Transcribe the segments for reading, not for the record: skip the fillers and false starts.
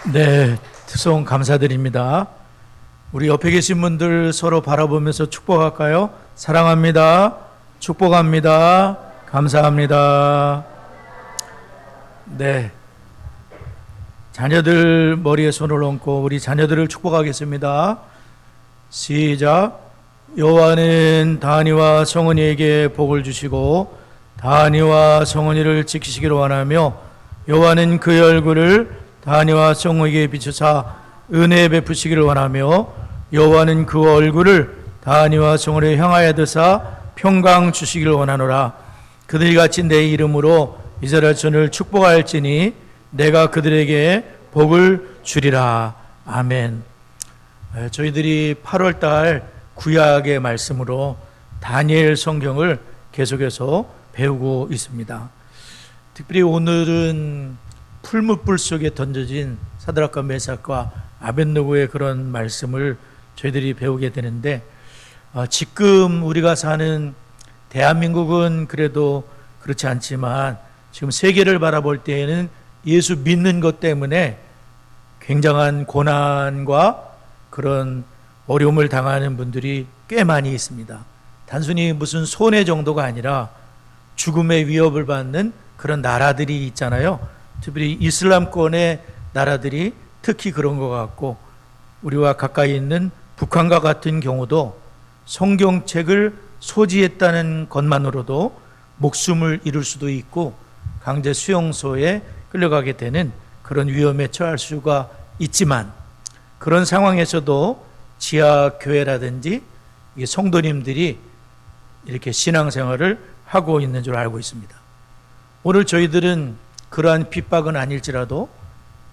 네, 특송 감사드립니다. 우리 옆에 계신 분들 서로 바라보면서 축복할까요? 사랑합니다. 축복합니다. 감사합니다. 네, 자녀들 머리에 손을 얹고 우리 자녀들을 축복하겠습니다. 시작. 여호와는 다니와 성은이에게 복을 주시고 다니와 성은이를 지키시기를 원하며 여호와는 그의 얼굴을 다니와 성은이에게 비추사 은혜 베푸시기를 원하며 여호와는 그 얼굴을 다니와 성은이를 향하여 드사 평강 주시기를 원하노라. 그들이 같이 내 이름으로 이스라엘 전을 축복할지니 내가 그들에게 복을 주리라. 아멘. 저희들이 8월달 구약의 말씀으로 다니엘 성경을 계속해서 배우고 있습니다. 특별히 오늘은 풀무불 속에 던져진 사드락과 메삭과 아벳느고의 그런 말씀을 저희들이 배우게 되는데, 지금 우리가 사는 대한민국은 그래도 그렇지 않지만 지금 세계를 바라볼 때에는 예수 믿는 것 때문에 굉장한 고난과 그런 어려움을 당하는 분들이 꽤 많이 있습니다. 단순히 무슨 손해 정도가 아니라 죽음의 위협을 받는 그런 나라들이 있잖아요. 특히 이슬람권의 나라들이 특히 그런 것 같고, 우리와 가까이 있는 북한과 같은 경우도 성경책을 소지했다는 것만으로도 목숨을 잃을 수도 있고 강제 수용소에 끌려가게 되는 그런 위험에 처할 수가 있지만, 그런 상황에서도 지하교회라든지 성도님들이 이렇게 신앙생활을 하고 있는 줄 알고 있습니다. 오늘 저희들은 그러한 핍박은 아닐지라도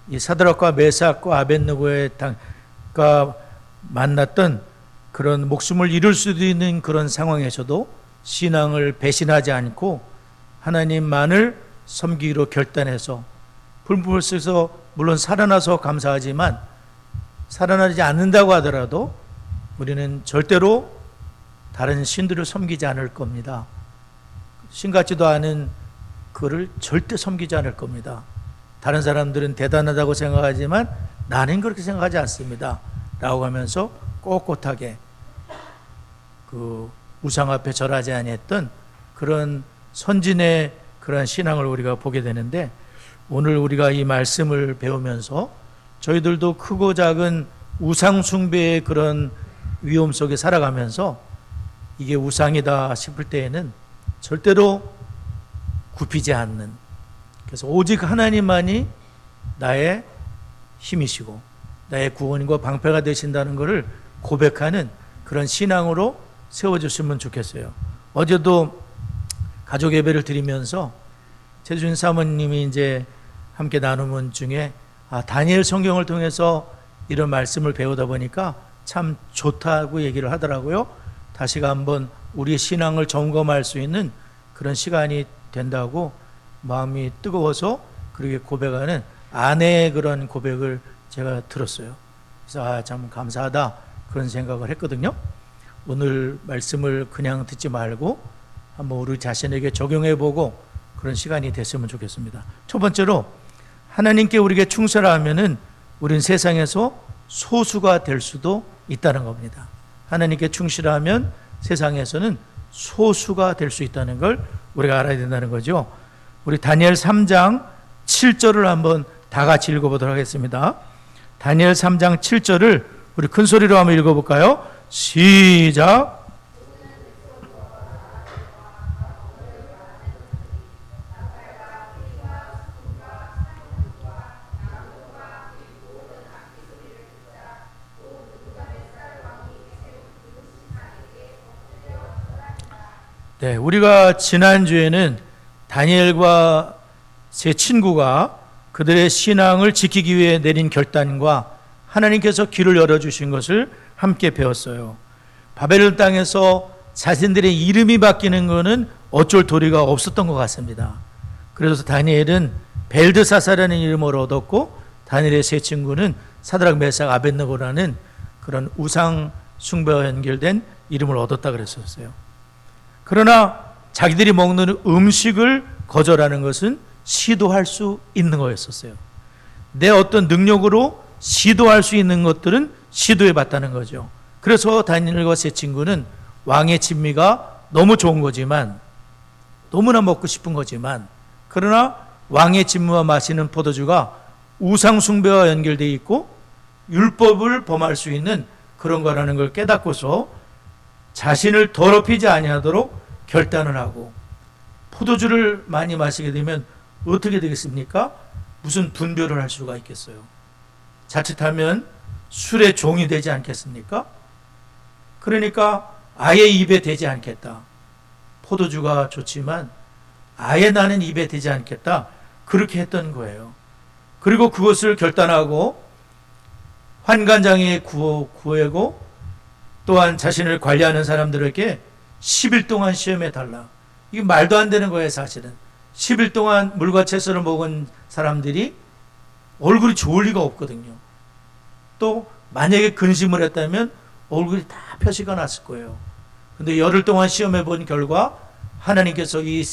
이 사드락과 메삭과 아벳느고가 만났던 그런 목숨을 잃을 수도 있는 그런 상황에서도 신앙을 배신하지 않고 하나님만을 섬기기로 결단해서 풀무불 속에서 물론 살아나서 감사하지만 살아나지 않는다고 하더라도 우리는 절대로 다른 신들을 섬기지 않을 겁니다. 신 같지도 않은 그를 절대 섬기지 않을 겁니다. 다른 사람들은 대단하다고 생각하지만 나는 그렇게 생각하지 않습니다 라고 하면서 꼿꼿하게 그 우상 앞에 절하지 아니했던 그런 선진의 그런 신앙을 우리가 보게 되는데, 오늘 우리가 이 말씀을 배우면서 저희들도 크고 작은 우상 숭배의 그런 위험 속에 살아가면서 이게 우상이다 싶을 때에는 절대로 굽히지 않는, 그래서 오직 하나님만이 나의 힘이시고 나의 구원과 방패가 되신다는 것을 고백하는 그런 신앙으로 세워주시면 좋겠어요. 어제도 가족 예배를 드리면서 최준 사모님이 이제 함께 나누는 중에 다니엘 성경을 통해서 이런 말씀을 배우다 보니까 참 좋다고 얘기를 하더라고요. 다시가 한번 우리의 신앙을 점검할 수 있는 그런 시간이 된다고 마음이 뜨거워서 그렇게 고백하는 아내의 그런 고백을 제가 들었어요. 그래서 참 감사하다 그런 생각을 했거든요. 오늘 말씀을 그냥 듣지 말고 한번 우리 자신에게 적용해보고 그런 시간이 됐으면 좋겠습니다. 첫 번째로 하나님께 우리에게 충실하면은 우린 세상에서 소수가 될 수도 있다는 겁니다. 하나님께 충실하면 세상에서는 소수가 될 수 있다는 걸 우리가 알아야 된다는 거죠. 우리 다니엘 3장 7절을 한번 다 같이 읽어보도록 하겠습니다. 다니엘 3장 7절을 우리 큰 소리로 한번 읽어볼까요? 시작. 네, 우리가 지난주에는 다니엘과 세 친구가 그들의 신앙을 지키기 위해 내린 결단과 하나님께서 길을 열어주신 것을 함께 배웠어요. 바벨론 땅에서 자신들의 이름이 바뀌는 것은 어쩔 도리가 없었던 것 같습니다. 그래서 다니엘은 벨드사사라는 이름을 얻었고 다니엘의 세 친구는 사드락 메삭 아벳느고라는 그런 우상 숭배와 연결된 이름을 얻었다 그랬었어요. 그러나 자기들이 먹는 음식을 거절하는 것은 시도할 수 있는 거였었어요. 내 어떤 능력으로 시도할 수 있는 것들은 시도해 봤다는 거죠. 그래서 다니엘과 세 친구는 왕의 진미가 너무 좋은 거지만, 너무나 먹고 싶은 거지만, 그러나 왕의 진미와 마시는 포도주가 우상 숭배와 연결되어 있고 율법을 범할 수 있는 그런 거라는 걸 깨닫고서 자신을 더럽히지 아니하도록 결단을 하고, 포도주를 많이 마시게 되면 어떻게 되겠습니까? 무슨 분별을 할 수가 있겠어요? 자칫하면 술의 종이 되지 않겠습니까? 그러니까 아예 입에 대지 않겠다. 포도주가 좋지만 아예 나는 입에 대지 않겠다. 그렇게 했던 거예요. 그리고 그것을 결단하고 환관장에 구하고 또한 자신을 관리하는 사람들에게 10일 동안 시험해 달라. 이게 말도 안 되는 거예요, 사실은. 10일 동안 물과 채소를 먹은 사람들이 얼굴이 좋을 리가 없거든요. 또 만약에 근심을 했다면 얼굴이 다 표시가 났을 거예요. 근데 열흘 동안 시험해 본 결과 하나님께서 이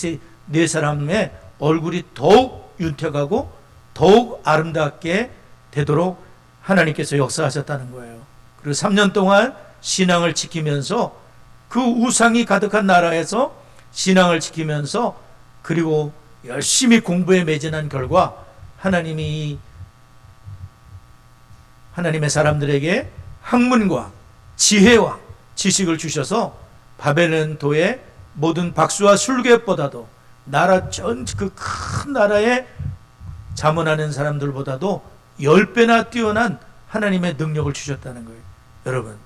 네 사람의 얼굴이 더욱 윤택하고 더욱 아름답게 되도록 하나님께서 역사하셨다는 거예요. 그리고 3년 동안 신앙을 지키면서 그 우상이 가득한 나라에서 신앙을 지키면서 그리고 열심히 공부에 매진한 결과 하나님이 하나님의 사람들에게 학문과 지혜와 지식을 주셔서 바벨론도의 모든 박수와 술객보다도 나라 그 큰 나라에 자문하는 사람들보다도 10배나 뛰어난 하나님의 능력을 주셨다는 거예요. 여러분,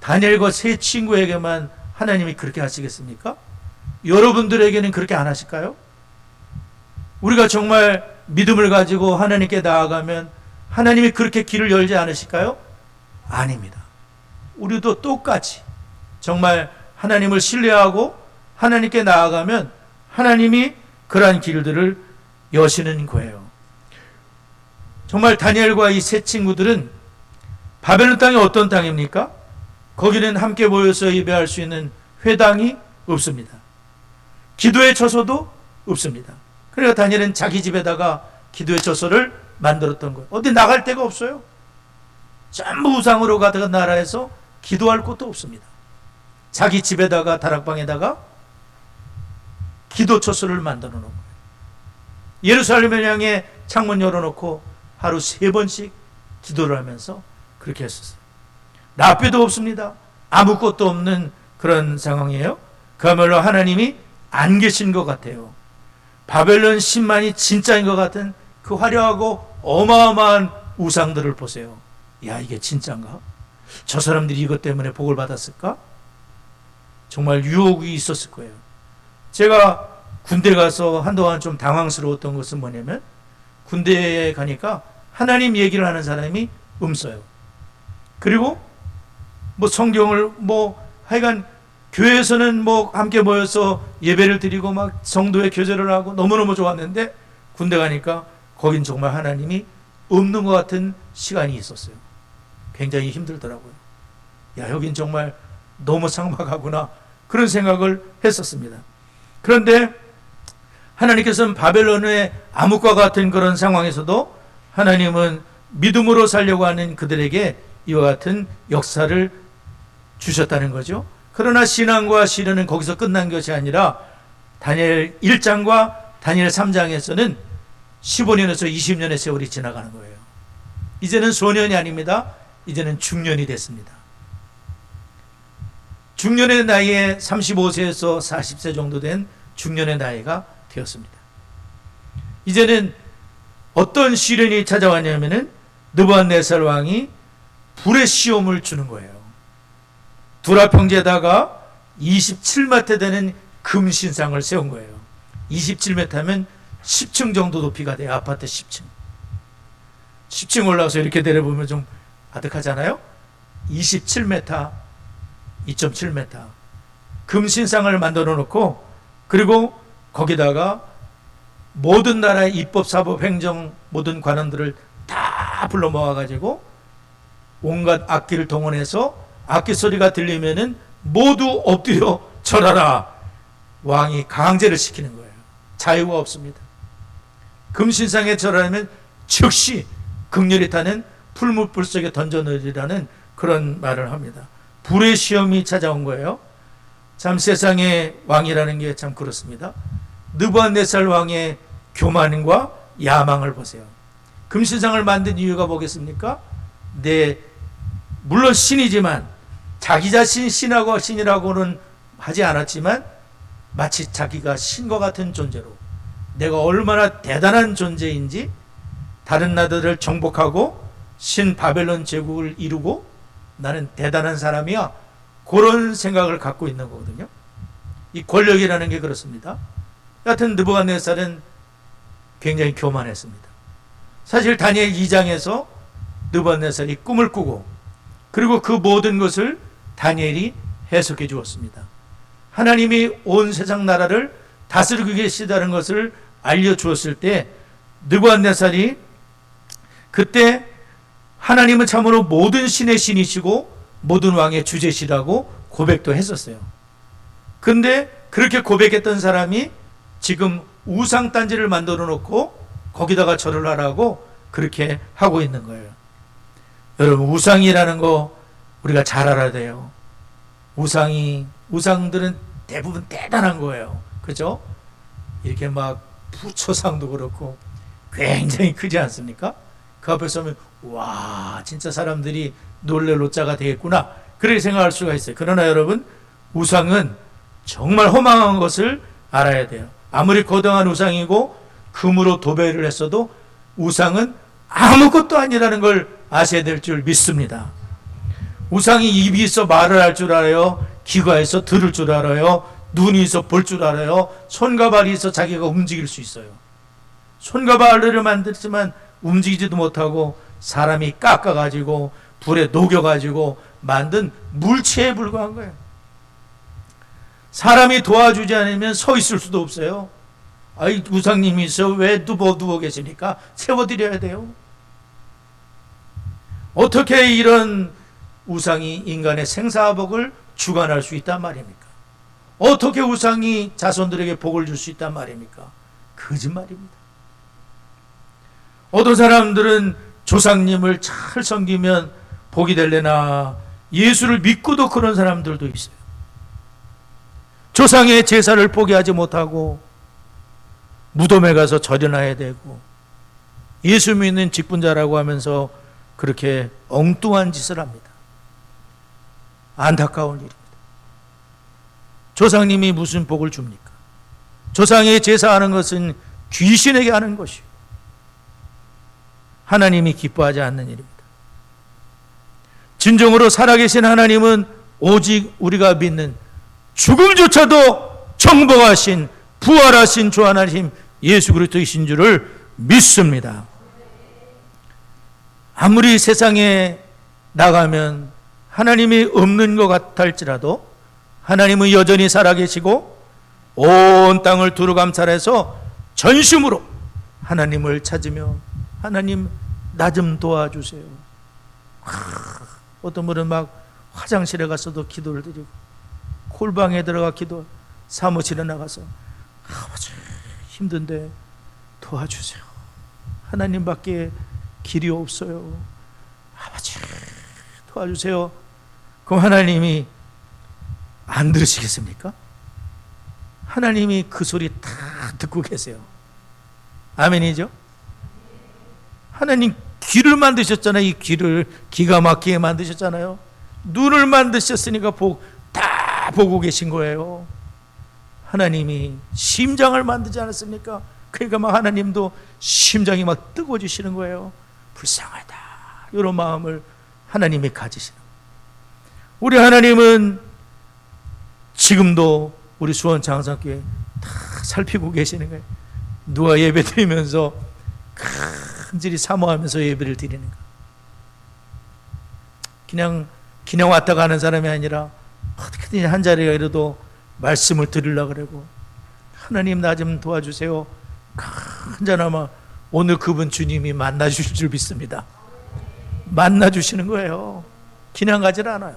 다니엘과 세 친구에게만 하나님이 그렇게 하시겠습니까? 여러분들에게는 그렇게 안 하실까요? 우리가 정말 믿음을 가지고 하나님께 나아가면 하나님이 그렇게 길을 열지 않으실까요? 아닙니다. 우리도 똑같이 정말 하나님을 신뢰하고 하나님께 나아가면 하나님이 그러한 길들을 여시는 거예요. 정말 다니엘과 이 세 친구들은 바벨론 땅이 어떤 땅입니까? 거기는 함께 모여서 예배할 수 있는 회당이 없습니다. 기도의 처소도 없습니다. 그러니까 다니엘은 자기 집에다가 기도의 처소를 만들었던 거예요. 어디 나갈 데가 없어요. 전부 우상으로 가득한 나라에서 기도할 곳도 없습니다. 자기 집에다가 다락방에다가 기도 처소를 만들어 놓은 거예요. 예루살렘을 향해 창문 열어놓고 하루 3번씩 기도를 하면서 그렇게 했었어요. 랍비도 없습니다. 아무것도 없는 그런 상황이에요. 그야말로 하나님이 안 계신 것 같아요. 바벨론 신만이 진짜인 것 같은 그 화려하고 어마어마한 우상들을 보세요. 야, 이게 진짜인가? 저 사람들이 이것 때문에 복을 받았을까? 정말 유혹이 있었을 거예요. 제가 군대 가서 한동안 좀 당황스러웠던 것은 뭐냐면, 군대에 가니까 하나님 얘기를 하는 사람이 없어요. 그리고 뭐 성경을 하여간 교회에서는 함께 모여서 예배를 드리고 막 성도의 교제를 하고 너무너무 좋았는데, 군대 가니까 거긴 정말 하나님이 없는 것 같은 시간이 있었어요. 굉장히 힘들더라고요. 야, 여긴 정말 너무 삭막하구나, 그런 생각을 했었습니다. 그런데 하나님께서는 바벨론의 암흑과 같은 그런 상황에서도 하나님은 믿음으로 살려고 하는 그들에게 이와 같은 역사를 주셨다는 거죠. 그러나 신앙과 시련은 거기서 끝난 것이 아니라 다니엘 1장과 다니엘 3장에서는 15년에서 20년의 세월이 지나가는 거예요. 이제는 소년이 아닙니다. 이제는 중년이 됐습니다. 중년의 나이에 35세에서 40세 정도 된 중년의 나이가 되었습니다. 이제는 어떤 시련이 찾아왔냐면은 느부갓네살 왕이 불의 시험을 주는 거예요. 두라 평지에다가 27m 되는 금신상을 세운 거예요. 27m면 10층 정도 높이가 돼요. 아파트 10층. 10층 올라가서 이렇게 내려보면 좀 아득하잖아요. 27m, 2.7m 금신상을 만들어 놓고, 그리고 거기다가 모든 나라의 입법, 사법, 행정 모든 관원들을 다 불러 모아가지고 온갖 악기를 동원해서 악기 소리가 들리면은 모두 엎드려 절하라. 왕이 강제를 시키는 거예요. 자유가 없습니다. 금신상에 절하면 즉시 극렬히 타는 풀무불 속에 던져넣으리라는 그런 말을 합니다. 불의 시험이 찾아온 거예요. 참 세상의 왕이라는 게 참 그렇습니다. 느부갓네살 왕의 교만과 야망을 보세요. 금신상을 만든 이유가 뭐겠습니까? 물론 신이지만 자기 자신 신이라고는 하지 않았지만 마치 자기가 신과 같은 존재로 내가 얼마나 대단한 존재인지 다른 나라들을 정복하고 신 바벨론 제국을 이루고 나는 대단한 사람이야, 그런 생각을 갖고 있는 거거든요. 이 권력이라는 게 그렇습니다. 여하튼 느부갓네살은 굉장히 교만했습니다. 사실 다니엘 2장에서 느부갓네살이 꿈을 꾸고 그리고 그 모든 것을 다니엘이 해석해 주었습니다. 하나님이 온 세상 나라를 다스리고 계시다는 것을 알려주었을 때 느부갓네살이 그때 하나님은 참으로 모든 신의 신이시고 모든 왕의 주제시라고 고백도 했었어요. 근데 그렇게 고백했던 사람이 지금 우상단지를 만들어 놓고 거기다가 절을 하라고 그렇게 하고 있는 거예요. 여러분, 우상이라는 거 우리가 잘 알아야 돼요. 우상들은 대부분 대단한 거예요. 그죠? 이렇게 막 부처상도 그렇고 굉장히 크지 않습니까? 그 앞에 서면 와, 진짜 사람들이 놀랄 노자가 되겠구나, 그렇게 생각할 수가 있어요. 그러나 여러분, 우상은 정말 허망한 것을 알아야 돼요. 아무리 거대한 우상이고 금으로 도배를 했어도 우상은 아무것도 아니라는 걸 아셔야 될 줄 믿습니다. 우상이 입이 있어 말을 할 줄 알아요. 귀가 있어 들을 줄 알아요. 눈이 있어 볼 줄 알아요. 손과 발이 있어 자기가 움직일 수 있어요. 손과 발을 만들지만 움직이지도 못하고 사람이 깎아가지고 불에 녹여가지고 만든 물체에 불과한 거예요. 사람이 도와주지 않으면 서 있을 수도 없어요. 아이, 우상님이 있어 왜 누워 계십니까? 세워드려야 돼요. 어떻게 이런 우상이 인간의 생사복을 주관할 수 있단 말입니까? 어떻게 우상이 자손들에게 복을 줄 수 있단 말입니까? 거짓말입니다. 어떤 사람들은 조상님을 잘 섬기면 복이 될래나 예수를 믿고도 그런 사람들도 있어요. 조상의 제사를 포기하지 못하고 무덤에 가서 절여놔야 되고 예수 믿는 직분자라고 하면서 그렇게 엉뚱한 짓을 합니다. 안타까운 일입니다. 조상님이 무슨 복을 줍니까? 조상의 제사하는 것은 귀신에게 하는 것이요, 하나님이 기뻐하지 않는 일입니다. 진정으로 살아계신 하나님은 오직 우리가 믿는 죽음조차도 정복하신 부활하신 주 하나님 예수 그리스도이신 줄을 믿습니다. 아무리 세상에 나가면 하나님이 없는 것 같을지라도 하나님은 여전히 살아계시고 온 땅을 두루 감찰해서 전심으로 하나님을 찾으며 하나님 나 좀 도와주세요. 어떤 분은 막 화장실에 가서도 기도를 드리고 콜방에 들어가 기도, 사무실에 나가서 아버지 힘든데 도와주세요. 하나님밖에 길이 없어요. 아버지 도와주세요. 그럼 하나님이 안 들으시겠습니까? 하나님이 그 소리 다 듣고 계세요. 아멘이죠? 하나님 귀를 만드셨잖아요. 이 귀를 기가 막히게 만드셨잖아요. 눈을 만드셨으니까 다 보고 계신 거예요. 하나님이 심장을 만들지 않았습니까? 그러니까 막 하나님도 심장이 막 뜨거워지시는 거예요. 불쌍하다, 이런 마음을 하나님이 가지시는 거예요. 우리 하나님은 지금도 우리 수원 장성교회 다 살피고 계시는 거예요. 누가 예배 드리면서 간절히 사모하면서 예배를 드리는가? 그냥 왔다 가는 사람이 아니라 어떻게든 한 자리라도 말씀을 드리려고 그러고, 하나님 나 좀 도와주세요. 간절하마 오늘 그분 주님이 만나주실 줄 믿습니다. 만나주시는 거예요. 그냥 가질 않아요.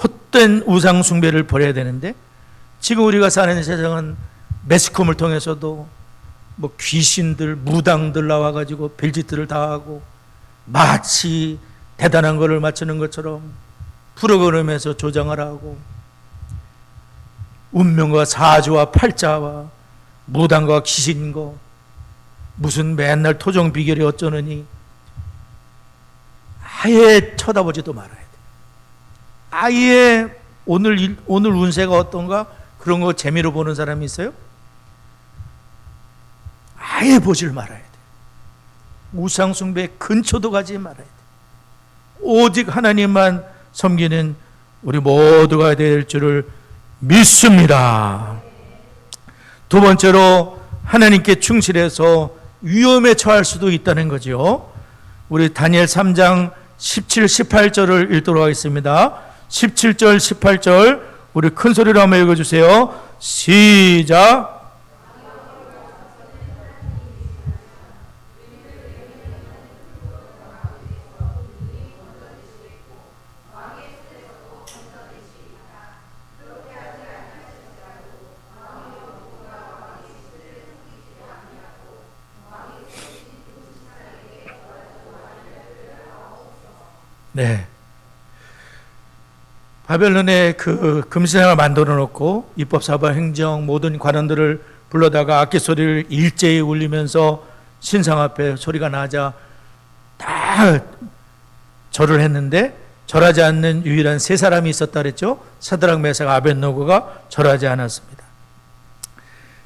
헛된 우상 숭배를 버려야 되는데 지금 우리가 사는 세상은 매스컴을 통해서도 뭐 귀신들, 무당들 나와가지고 별짓들을 다 하고 마치 대단한 것을 맞추는 것처럼 프로그램에서 조장을 하고 운명과 사주와 팔자와 무당과 귀신과 무슨 맨날 토종 비결이 어쩌느니 아예 쳐다보지도 말아야 돼. 아예 오늘 운세가 어떤가 그런 거 재미로 보는 사람이 있어요? 아예 보질 말아야 돼. 우상 숭배 근처도 가지 말아야 돼. 오직 하나님만 섬기는 우리 모두가 될 줄을 믿습니다. 두 번째로 하나님께 충실해서 위험에 처할 수도 있다는 거죠. 우리 다니엘 3장 17, 18절을 읽도록 하겠습니다. 17절, 18절 우리 큰 소리로 한번 읽어주세요. 시작. 네. 바벨론에 그 금신상을 만들어 놓고 입법, 사법, 행정 모든 관원들을 불러다가 악기 소리를 일제히 울리면서 신상 앞에 소리가 나자 다 절을 했는데 절하지 않는 유일한 세 사람이 있었다 그랬죠. 사드락, 메삭, 아벳노고가 절하지 않았습니다.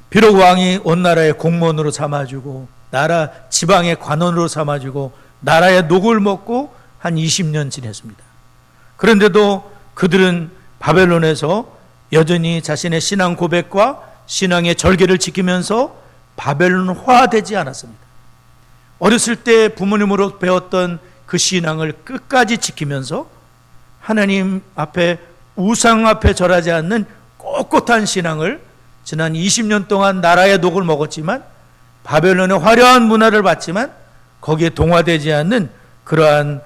비록 왕이 온 나라의 공무원으로 삼아주고 나라 지방의 관원으로 삼아주고 나라의 녹을 먹고 한 20년 지냈습니다. 그런데도 그들은 바벨론에서 여전히 자신의 신앙 고백과 신앙의 절개를 지키면서 바벨론화되지 않았습니다. 어렸을 때 부모님으로 배웠던 그 신앙을 끝까지 지키면서 하나님 앞에 우상 앞에 절하지 않는 꼿꼿한 신앙을 지난 20년 동안 나라의 녹을 먹었지만 바벨론의 화려한 문화를 봤지만 거기에 동화되지 않는 그러한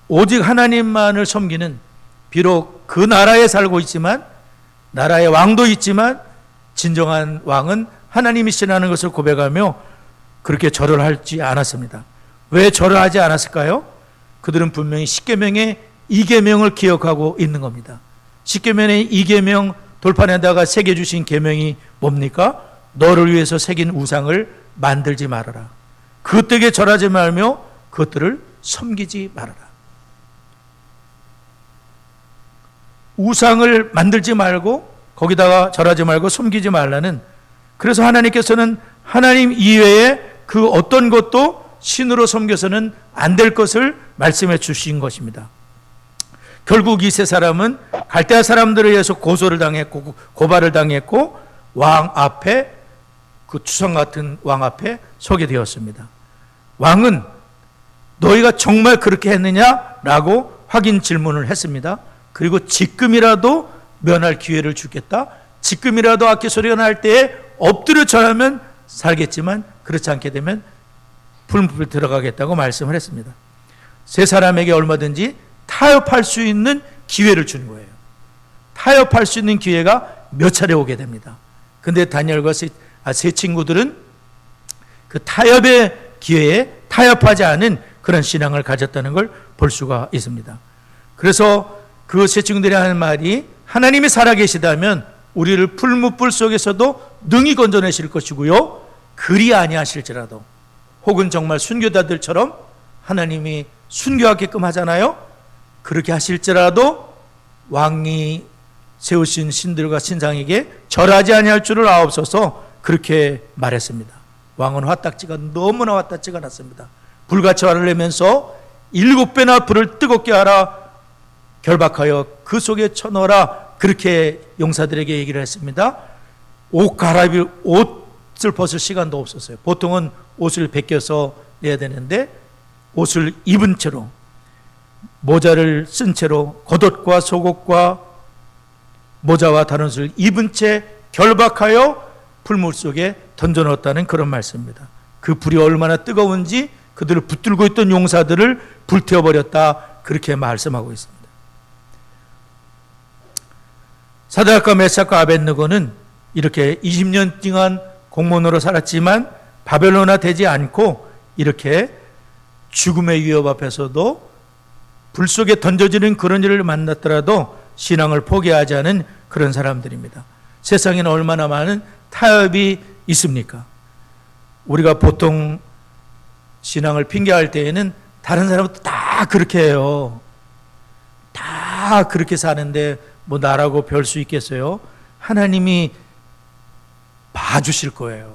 오직 하나님만을 섬기는 비록 그 나라에 살고 있지만 나라의 왕도 있지만 진정한 왕은 하나님이시라는 것을 고백하며 그렇게 절을 하지 않았습니다. 왜 절을 하지 않았을까요? 그들은 분명히 십계명의 2계명을 기억하고 있는 겁니다. 십계명의 2계명 돌판에다가 새겨주신 계명이 뭡니까? 너를 위해서 새긴 우상을 만들지 말아라. 그것들에게 절하지 말며 그것들을 섬기지 말아라. 우상을 만들지 말고 거기다가 절하지 말고 섬기지 말라는, 그래서 하나님께서는 하나님 이외에 그 어떤 것도 신으로 섬겨서는 안 될 것을 말씀해 주신 것입니다. 결국 이 세 사람은 갈대아 사람들에 의해서 고소를 당했고 고발을 당했고 왕 앞에, 그 추상 같은 왕 앞에 서게 되었습니다. 왕은 너희가 정말 그렇게 했느냐라고 확인 질문을 했습니다. 그리고 지금이라도 면할 기회를 주겠다. 지금이라도 악기 소리가 날 때에 엎드려 절하면 살겠지만 그렇지 않게 되면 풀무불 들어가겠다고 말씀을 했습니다. 세 사람에게 얼마든지 타협할 수 있는 기회를 준 거예요. 타협할 수 있는 기회가 몇 차례 오게 됩니다. 근데 다니엘과 세 친구들은 그 타협의 기회에 타협하지 않은 그런 신앙을 가졌다는 걸 볼 수가 있습니다. 그래서 그 세 친구들이 하는 말이, 하나님이 살아계시다면 우리를 풀무불 속에서도 능히 건져내실 것이고요, 그리 아니하실지라도, 혹은 정말 순교자들처럼 하나님이 순교하게끔 하잖아요. 그렇게 하실지라도 왕이 세우신 신들과 신상에게 절하지 아니할 줄을 아옵소서, 그렇게 말했습니다. 왕은 화딱지가 너무나 화딱지가 났습니다. 불같이 화를 내면서 7배나 불을 뜨겁게 하라, 결박하여 그 속에 쳐넣어라, 그렇게 용사들에게 얘기를 했습니다. 옷을 벗을 시간도 없었어요. 보통은 옷을 벗겨서 내야 되는데 옷을 입은 채로, 모자를 쓴 채로 겉옷과 속옷과 모자와 다른 옷을 입은 채 결박하여 풀물 속에 던져넣었다는 그런 말씀입니다. 그 불이 얼마나 뜨거운지 그들을 붙들고 있던 용사들을 불태워버렸다, 그렇게 말씀하고 있습니다. 사드락과 메삭과 아벳느고는 이렇게 20년 동안 공무원으로 살았지만 바벨론화 되지 않고 이렇게 죽음의 위협 앞에서도 불 속에 던져지는 그런 일을 만났더라도 신앙을 포기하지 않은 그런 사람들입니다. 세상에는 얼마나 많은 타협이 있습니까? 우리가 보통 신앙을 핑계할 때에는 다른 사람도 다 그렇게 해요. 다 그렇게 사는데 뭐 나라고 별 수 있겠어요? 하나님이 봐주실 거예요.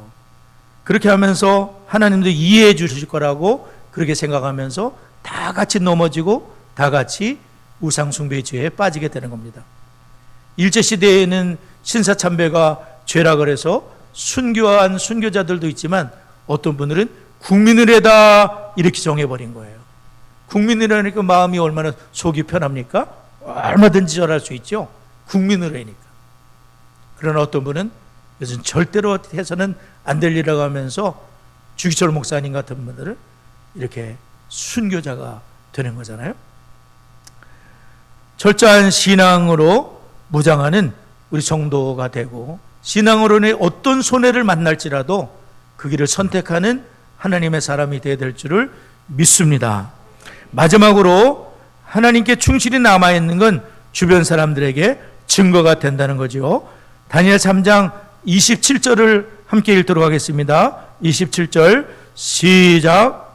그렇게 하면서 하나님도 이해해 주실 거라고 그렇게 생각하면서 다 같이 넘어지고 다 같이 우상숭배의 죄에 빠지게 되는 겁니다. 일제시대에는 신사참배가 죄라 그래서 순교한 순교자들도 있지만 어떤 분들은 국민의례다 이렇게 정해버린 거예요. 국민의례니까 마음이 얼마나 속이 편합니까? 얼마든지 절할 수 있죠. 국민의례니까. 그러나 어떤 분은 이것은 절대로 해서는 안 될 일이라고 하면서 주기철 목사님 같은 분들은 이렇게 순교자가 되는 거잖아요. 철저한 신앙으로 무장하는 우리 성도가 되고 신앙으로는 어떤 손해를 만날지라도 그 길을 선택하는 하나님의 사람이 되어야 될 줄을 믿습니다. 마지막으로 하나님께 충실히 남아있는 건 주변 사람들에게 증거가 된다는 거죠. 다니엘 3장 27절을 함께 읽도록 하겠습니다. 27절 시작.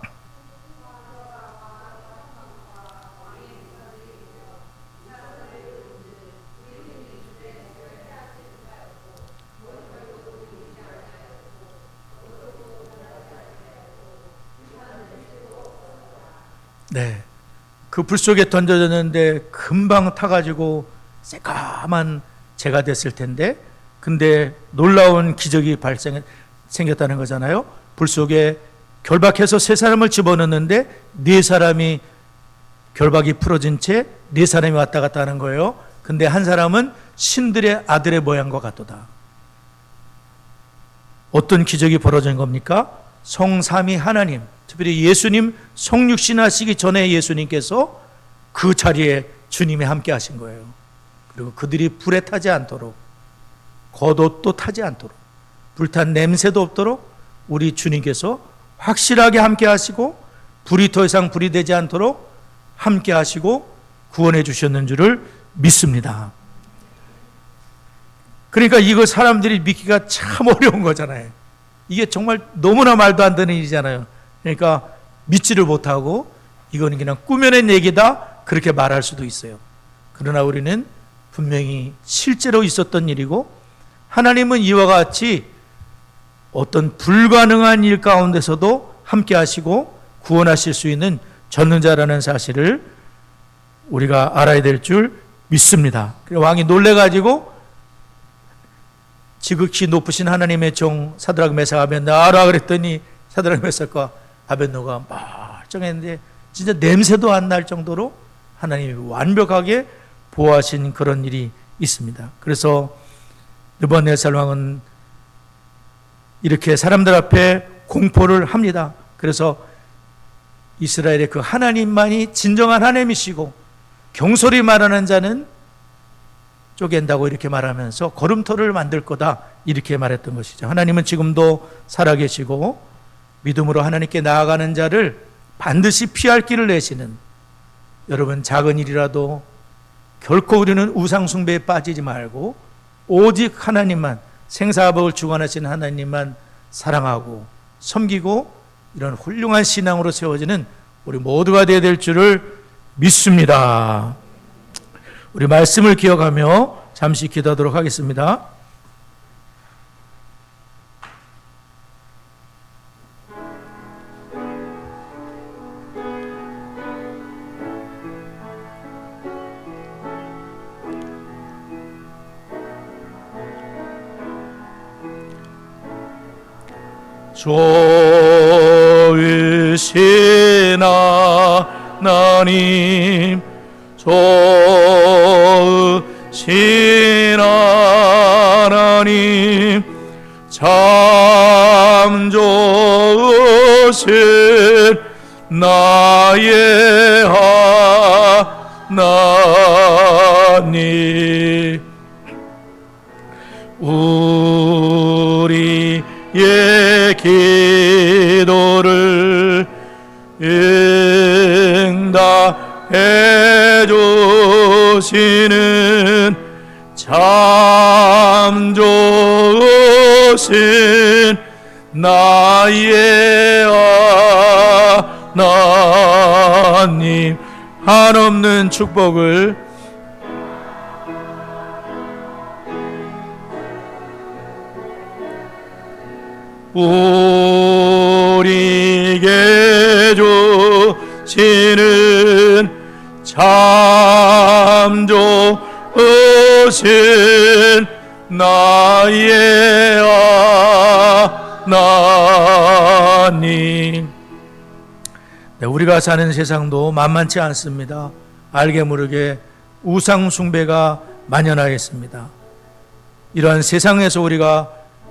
네, 그 불 속에 던져졌는데 금방 타가지고 새까만 재가 됐을 텐데, 근데 놀라운 기적이 생겼다는 거잖아요. 불 속에 결박해서 세 사람을 집어넣는데 네 사람이 결박이 풀어진 채 네 사람이 왔다 갔다 하는 거예요. 근데 한 사람은 신들의 아들의 모양과 같도다. 어떤 기적이 벌어진 겁니까? 성삼위 하나님, 특별히 예수님 성육신 하시기 전에 예수님께서 그 자리에 주님이 함께 하신 거예요. 그리고 그들이 불에 타지 않도록, 겉옷도 타지 않도록, 불탄 냄새도 없도록 우리 주님께서 확실하게 함께 하시고 불이 더 이상 불이 되지 않도록 함께 하시고 구원해 주셨는 줄을 믿습니다. 그러니까 이거 사람들이 믿기가 참 어려운 거잖아요. 이게 정말 너무나 말도 안 되는 일이잖아요. 그러니까 믿지를 못하고 이거는 그냥 꾸며낸 얘기다 그렇게 말할 수도 있어요. 그러나 우리는 분명히 실제로 있었던 일이고 하나님은 이와 같이 어떤 불가능한 일 가운데서도 함께 하시고 구원하실 수 있는 전능자라는 사실을 우리가 알아야 될 줄 믿습니다. 왕이 놀래가지고 지극히 높으신 하나님의 종 사드락 메삭 아벤노 알아 그랬더니 사드락 메삭과 아벤노가 멀쩡했는데 진짜 냄새도 안 날 정도로 하나님이 완벽하게 보호하신 그런 일이 있습니다. 그래서 느부갓네살 왕은 이렇게 사람들 앞에 공포를 합니다. 그래서 이스라엘의 그 하나님만이 진정한 하나님이시고 경솔히 말하는 자는 쪼갠다고 이렇게 말하면서 걸음터를 만들 거다 이렇게 말했던 것이죠. 하나님은 지금도 살아계시고 믿음으로 하나님께 나아가는 자를 반드시 피할 길을 내시는, 여러분 작은 일이라도 결코 우리는 우상숭배에 빠지지 말고 오직 하나님만, 생사복을 주관하시는 하나님만 사랑하고 섬기고 이런 훌륭한 신앙으로 세워지는 우리 모두가 되어야 될 줄을 믿습니다. 우리 말씀을 기억하며 잠시 기도하도록 하겠습니다. 좋으신 하나님, 좋으신 하나님, 참 좋으신 나의 하나님, 우리에게 기도를 응답해 주시는 참 좋으신 나의 하나님, 한없는 축복을 우리에게 주시는 참 좋으신 나의 하나님. 네, 우리가 사는 세상도 만만치 않습니다. 알게 모르게 우상 숭배가 만연하여 있습니다. 이러한 세상에서 우리가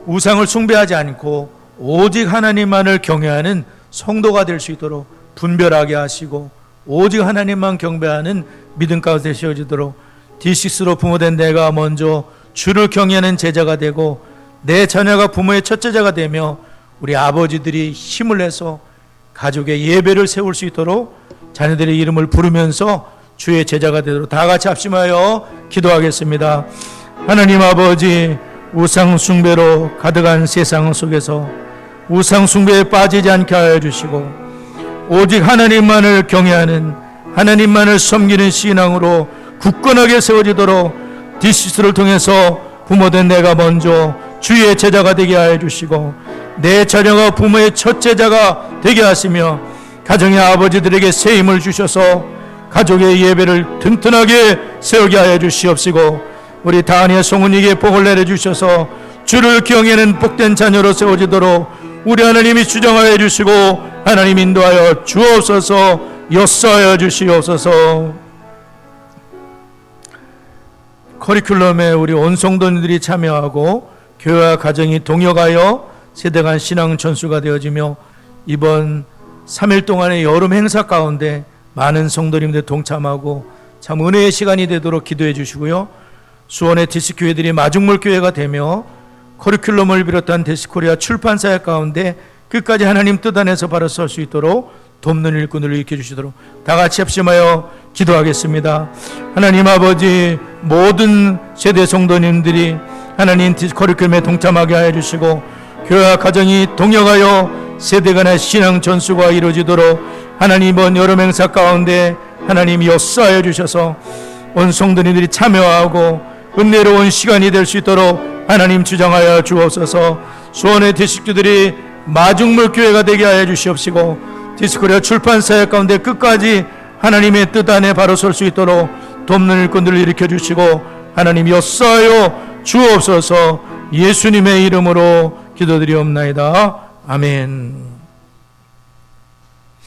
우상을 숭배하지 않고 오직 하나님만을 경외하는 성도가 될 수 있도록 분별하게 하시고, 오직 하나님만 경배하는 믿음 가운데 세워지도록 D6로 부모된 내가 먼저 주를 경외하는 제자가 되고, 내 자녀가 부모의 첫 제자가 되며 우리 아버지들이 힘을 내서 가족의 예배를 세울 수 있도록 자녀들의 이름을 부르면서 주의 제자가 되도록 다 같이 합심하여 기도하겠습니다. 하나님 아버지, 우상 숭배로 가득한 세상 속에서 우상 숭배에 빠지지 않게 하여 주시고, 오직 하나님만을 경외하는, 하나님만을 섬기는 신앙으로 굳건하게 세워지도록 디시스를 통해서 부모된 내가 먼저 주의 제자가 되게 하여 주시고, 내 자녀가 부모의 첫 제자가 되게 하시며, 가정의 아버지들에게 새 힘을 주셔서 가족의 예배를 튼튼하게 세우게 하여 주시옵시고, 우리 다니엘 송은이에게 복을 내려주셔서 주를 경외하는 복된 자녀로 세워지도록 우리 하나님이 주정하여 주시고 하나님 인도하여 주옵소서. 역사하여 주시옵소서. 커리큘럼에 우리 온 성도님들이 참여하고 교회와 가정이 동역하여 세대간 신앙 전수가 되어지며, 이번 3일 동안의 여름 행사 가운데 많은 성도님들 동참하고 참 은혜의 시간이 되도록 기도해 주시고요. 수원의 디스교회들이 마중물 교회가 되며 커리큘럼을 비롯한 데스코리아 출판사역 가운데 끝까지 하나님 뜻 안에서 바로 설 수 있도록 돕는 일꾼을 일으켜 주시도록 다 같이 합심하여 기도하겠습니다. 하나님 아버지, 모든 세대 성도님들이 하나님 커리큘럼에 동참하게 하여 주시고, 교회와 가정이 동역하여 세대 간의 신앙 전수가 이루어지도록 하나님 이번 여름 행사 가운데 하나님이 역사하여 주셔서 온 성도님들이 참여하고 은혜로운 시간이 될 수 있도록 하나님 주장하여 주옵소서. 수원의 디스크들이 마중물 교회가 되게 하여 주시옵시고, 디스코리아 출판사역 가운데 끝까지 하나님의 뜻 안에 바로 설 수 있도록 돕는 일꾼들을 일으켜 주시고 하나님 역사하여 주옵소서. 예수님의 이름으로 기도드리옵나이다. 아멘.